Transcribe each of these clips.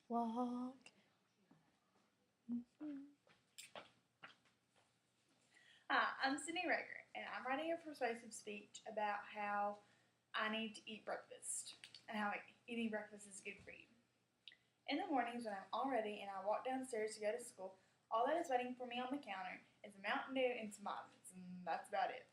walk. Hi, I'm Sydney Rager, and I'm writing a persuasive speech about how I need to eat breakfast and how eating breakfast is good for you. In the mornings when I'm all ready and I walk downstairs to go to school, all that is waiting for me on the counter is a Mountain Dew and some vitamins, and that's about it.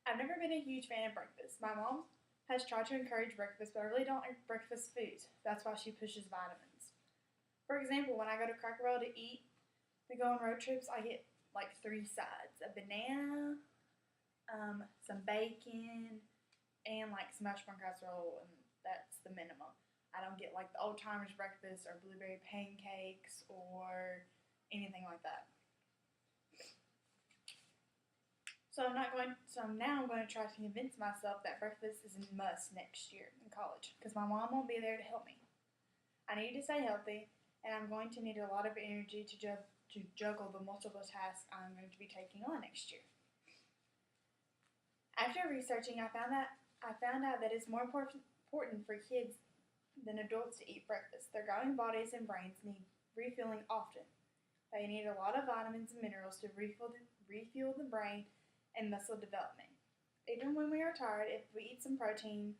I've never been a huge fan of breakfast. My mom has tried to encourage breakfast, but I really don't like breakfast foods. That's why she pushes vitamins. For example, when I go to Cracker Barrel to eat, to go on road trips, I get like 3 sides: a banana, some bacon, and like smashed corn casserole, and that's the minimum. I don't get like the old timers breakfast or blueberry pancakes or anything like that. So now I'm going to try to convince myself that breakfast is a must next year in college because my mom won't be there to help me. I need to stay healthy, and I'm going to need a lot of energy to juggle the multiple tasks I'm going to be taking on next year. After researching, I found out that it's more important for kids than adults to eat breakfast. Their growing bodies and brains need refueling often. They need a lot of vitamins and minerals to refuel the brain and muscle development. Even when we are tired, if we eat some protein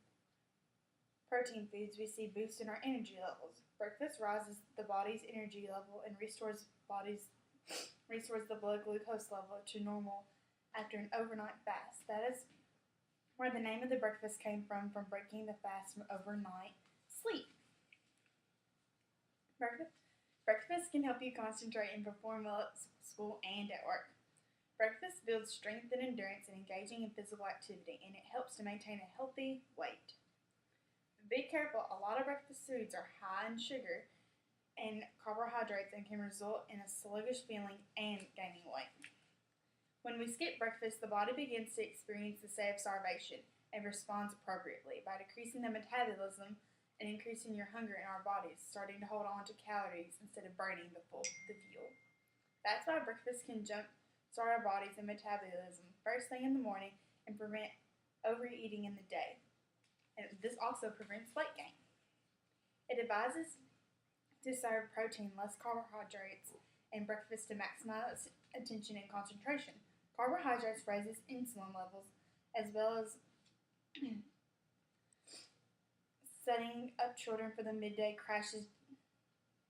foods, we see boosts in our energy levels. Breakfast rises the body's energy level and restores the blood glucose level to normal after an overnight fast. That is where the name of the breakfast came from breaking the fast from overnight sleep. Breakfast can help you concentrate and perform well at school and at work. Breakfast builds strength and endurance in engaging in physical activity, and it helps to maintain a healthy weight. But be careful, a lot of breakfast foods are high in sugar and carbohydrates and can result in a sluggish feeling and gaining weight. When we skip breakfast, the body begins to experience the state of starvation and responds appropriately by decreasing the metabolism and increasing your hunger in our bodies, starting to hold on to calories instead of burning the fuel. That's why breakfast can jumpstart our bodies and metabolism first thing in the morning and prevent overeating in the day. And this also prevents weight gain. It advises to serve protein, less carbohydrates, and breakfast to maximize attention and concentration. Carbohydrates raises insulin levels as well as setting up children for the midday crashes,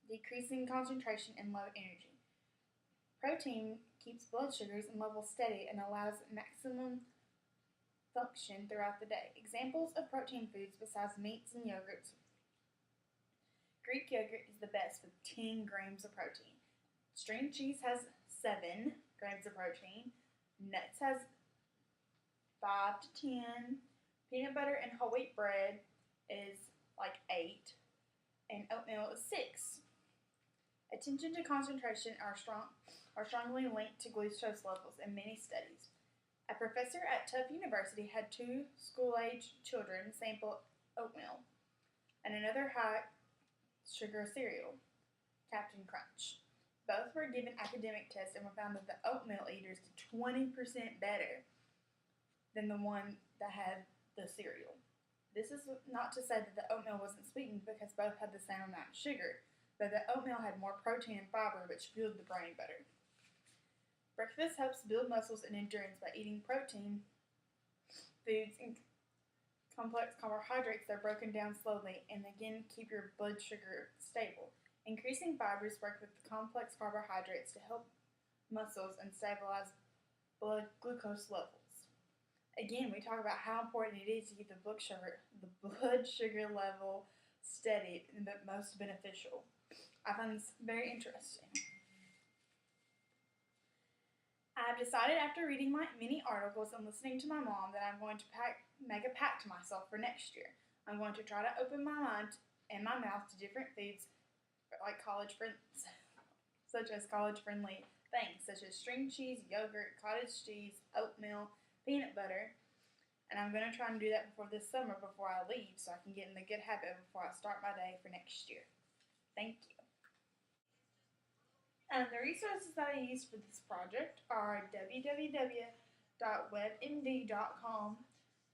decreasing concentration and low energy. Protein keeps blood sugars and levels steady and allows maximum function throughout the day. Examples of protein foods besides meats and yogurts: Greek yogurt is the best with 10 grams of protein. String cheese has 7 grams of protein. Nuts has 5 to 10. Peanut butter and whole wheat bread is like 8. And oatmeal is 6. Attention to concentration are strongly linked to glucose levels in many studies. A professor at Tufts University had 2 school-age children sample oatmeal and another high-sugar cereal, Captain Crunch. Both were given academic tests and were found that the oatmeal eaters did 20% better than the one that had the cereal. This is not to say that the oatmeal wasn't sweetened because both had the same amount of sugar, but the oatmeal had more protein and fiber, which fueled the brain better. Breakfast helps build muscles and endurance by eating protein foods and complex carbohydrates that are broken down slowly and again keep your blood sugar stable. Increasing fibers work with complex carbohydrates to help muscles and stabilize blood glucose levels. Again, we talk about how important it is to keep the blood sugar level steady and the most beneficial. I find this very interesting. I have decided after reading my many articles and listening to my mom that I'm going to make a pact to myself for next year. I'm going to try to open my mind and my mouth to different foods like such as college-friendly things such as string cheese, yogurt, cottage cheese, oatmeal, peanut butter. And I'm going to try and do that before this summer before I leave so I can get in the good habit before I start my day for next year. Thank you. And the resources that I used for this project are www.webmd.com,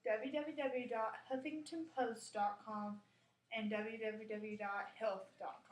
www.huffingtonpost.com, and www.health.com.